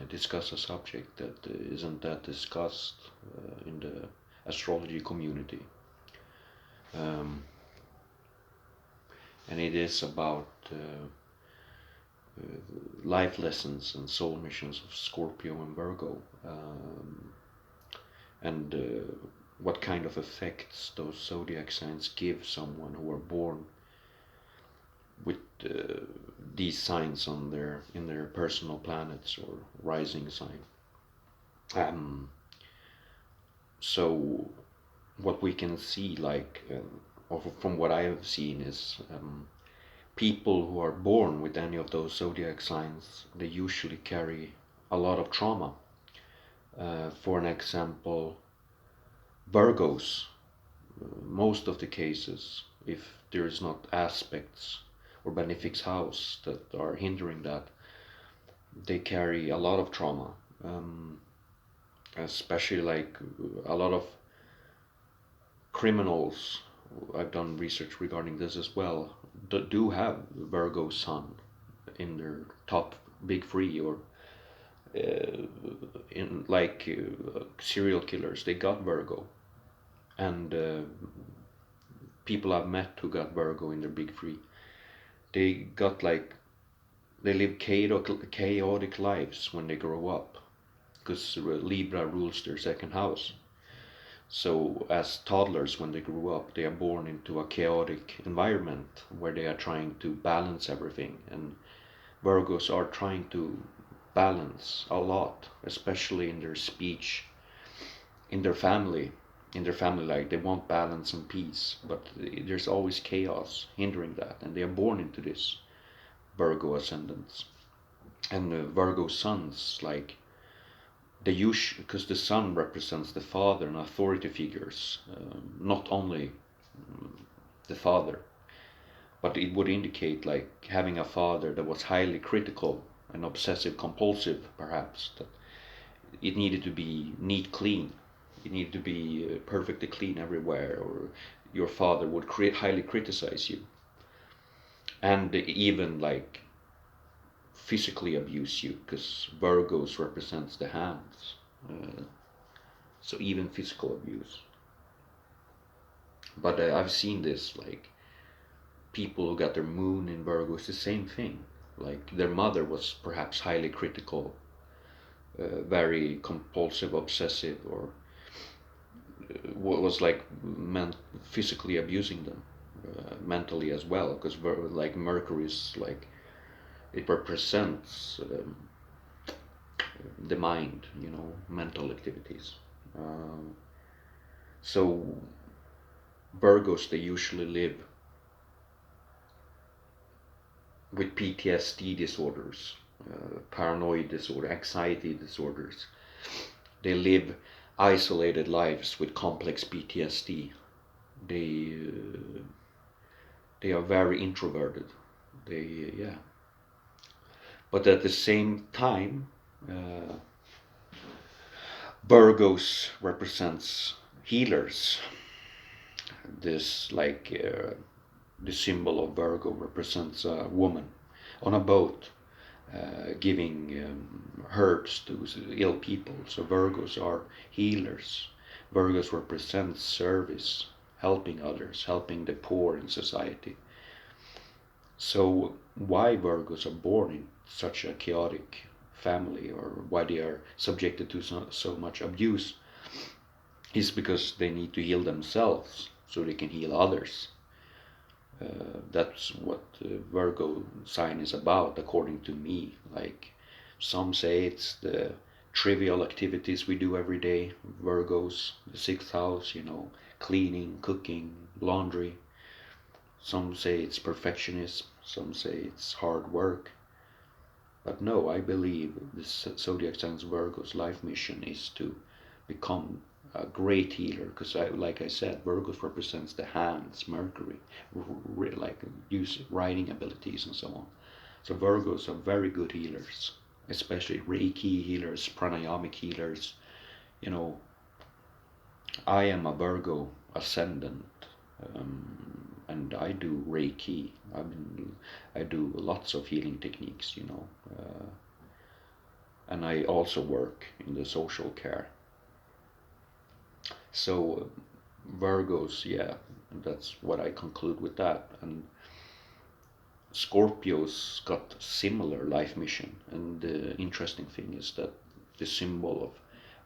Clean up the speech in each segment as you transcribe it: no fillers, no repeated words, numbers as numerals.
discuss a subject that isn't that discussed in the astrology community. Um, and it is about life lessons and soul missions of Scorpio and Virgo, and what kind of effects those zodiac signs give someone who are born with these signs on in their personal planets or rising sign. So what we can see, like, or from what I have seen, is people who are born with any of those zodiac signs, they usually carry a lot of trauma. For an example, Virgos, most of the cases, if there is not aspects or benefics house that are hindering that, they carry a lot of trauma. Especially like a lot of criminals, I've done research regarding this as well, do have Virgo sun in their top big three, or in like serial killers, they got Virgo. And people I've met who got Virgo in their big three, they got like, they live chaotic lives when they grow up, because Libra rules their second house. So as toddlers, when they grew up, they are born into a chaotic environment where they are trying to balance everything. And Virgos are trying to balance a lot, especially in their speech, in their family. In their family life, they want balance and peace, but there's always chaos hindering that, and they are born into this Virgo ascendants. And Virgo sons, like, they use, because the sun represents the father and authority figures, not only the father, but it would indicate like having a father that was highly critical and obsessive compulsive, perhaps, that it needed to be neat, clean, it needed to be perfectly clean everywhere, or your father would highly criticize you, and even like physically abuse you, because Virgos represents the hands. So even physical abuse. But I've seen this, like, people who got their moon in Virgo, it's the same thing. Like, their mother was perhaps highly critical, very compulsive, obsessive, or was like physically abusing them, mentally as well, because like Mercury is like, it represents the mind, mental activities. So Virgos, they usually live with PTSD disorders, paranoid disorder, anxiety disorders. They live isolated lives with complex PTSD. They they are very introverted. Yeah. But at the same time, Virgos represents healers. This, like, the symbol of Virgo represents a woman on a boat, giving herbs to ill people. So Virgos are healers. Virgos represent service, helping others, helping the poor in society. So why Virgos are born in such a chaotic family, or why they are subjected to so much abuse, is because they need to heal themselves so they can heal others. That's what Virgo sign is about, according to me. Like, some say it's the trivial activities we do every day, Virgos, the sixth house, cleaning, cooking, laundry. Some say it's perfectionism, some say it's hard work. But no, I believe this zodiac signs Virgo's life mission is to become a great healer, because like I said, Virgos represents the hands, Mercury, like use writing abilities and so on. So Virgos are very good healers, especially Reiki healers, pranayamic healers. I am a Virgo ascendant, and I do Reiki. I do lots of healing techniques. and I also work in the social care. So Virgos, yeah, that's what I conclude with that. And Scorpios got similar life mission, and the interesting thing is that the symbol of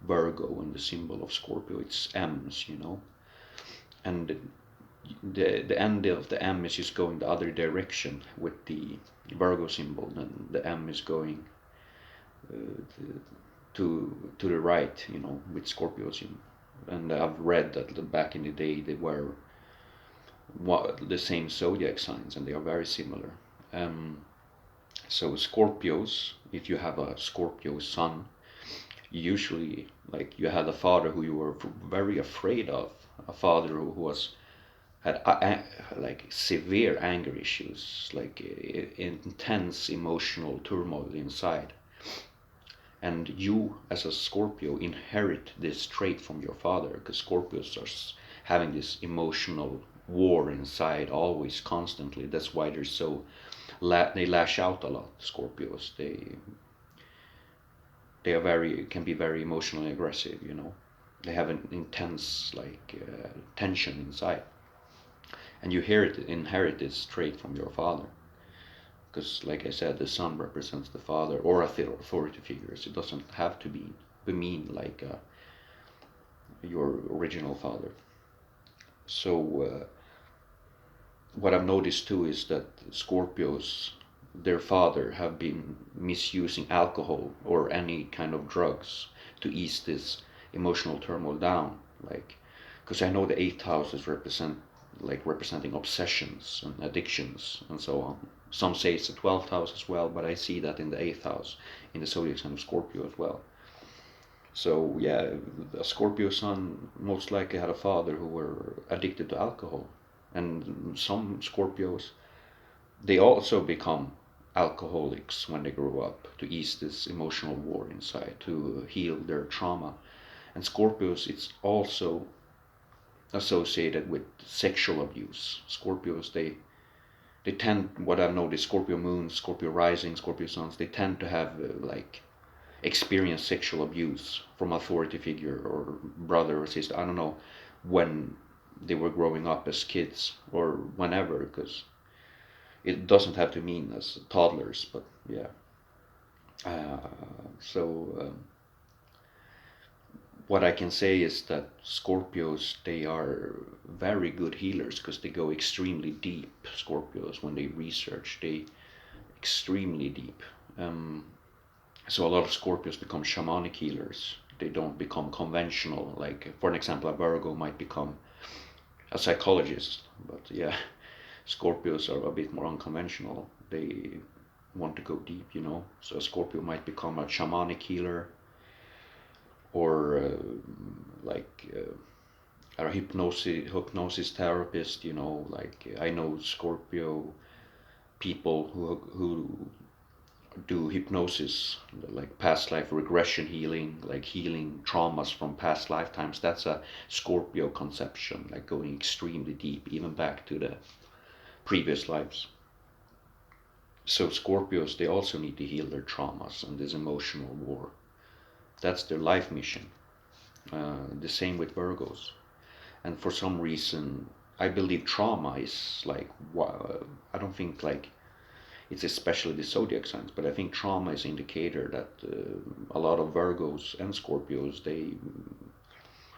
Virgo and the symbol of Scorpio, it's M's, and the end of the M is just going the other direction with the Virgo symbol, and the M is going to the right, with Scorpios. And I've read that back in the day they were the same zodiac signs, and they are very similar. Um, so Scorpios, if you have a Scorpio sun, usually like you had a father who you were very afraid of, a father who was had like severe anger issues, like intense emotional turmoil inside. And you, as a Scorpio, inherit this trait from your father, because Scorpios are having this emotional war inside, always, constantly. That's why they're so they lash out a lot. Scorpios, they are can be very emotionally aggressive. They have an intense tension inside, and you inherit this trait from your father. Because, like I said, the sun represents the father or authority figures. It doesn't have to be mean like your original father. So what I've noticed too is that Scorpios, their father, have been misusing alcohol or any kind of drugs to ease this emotional turmoil down. Like, because I know the eighth house is representing obsessions and addictions and so on. Some say it's the 12th house as well, but I see that in the 8th house, in the zodiac sign of Scorpio as well. So yeah, a Scorpio sun most likely had a father who were addicted to alcohol. And some Scorpios, they also become alcoholics when they grow up to ease this emotional war inside, to heal their trauma. And Scorpios, it's also associated with sexual abuse. Scorpios, they tend, what I've noticed, Scorpio moon, Scorpio rising, Scorpio suns, they tend to have experience sexual abuse from authority figure or brother or sister. I don't know when they were growing up as kids or whenever, because it doesn't have to mean as toddlers, but yeah. So what I can say is that Scorpios, they are very good healers because they go extremely deep. Scorpios, when they research, they extremely deep. So a lot of Scorpios become shamanic healers. They don't become conventional. Like, for an example, a Virgo might become a psychologist, but yeah, Scorpios are a bit more unconventional. They want to go deep. So a Scorpio might become a shamanic healer, or a hypnosis therapist. Like I know Scorpio people who do hypnosis, like past life regression healing, like healing traumas from past lifetimes. That's a Scorpio conception, like going extremely deep, even back to the previous lives. So Scorpios, they also need to heal their traumas and this emotional war. That's their life mission. The same with Virgos. And for some reason, I believe trauma is I don't think it's especially the zodiac signs, but I think trauma is an indicator that a lot of Virgos and Scorpios,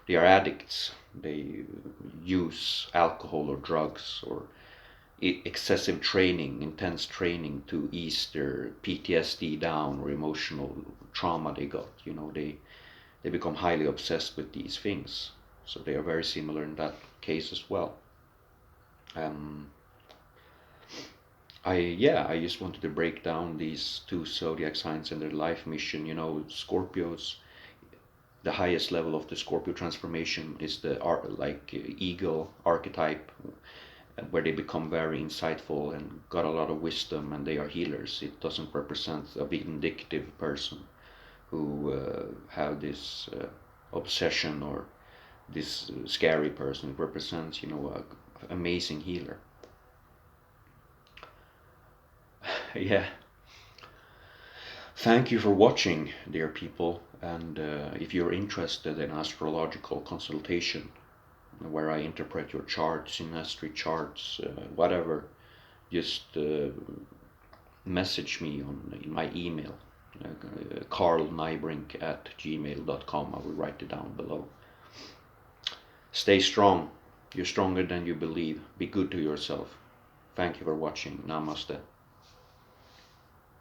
they are addicts. They use alcohol or drugs or excessive training, intense training to ease their PTSD down or emotional trauma they got. They become highly obsessed with these things. So they are very similar in that case as well. I just wanted to break down these two zodiac signs and their life mission. Scorpios, the highest level of the Scorpio transformation is the eagle archetype, where they become very insightful and got a lot of wisdom, and they are healers. It doesn't represent a vindictive person who have this obsession or this scary person. It represents, an amazing healer. Yeah. Thank you for watching, dear people, and if you're interested in astrological consultation, where I interpret your charts, synastry charts, whatever, just message me in my email, carlnybrink@gmail.com. I will write it down below. Stay strong. You're stronger than you believe. Be good to yourself. Thank you for watching. Namaste.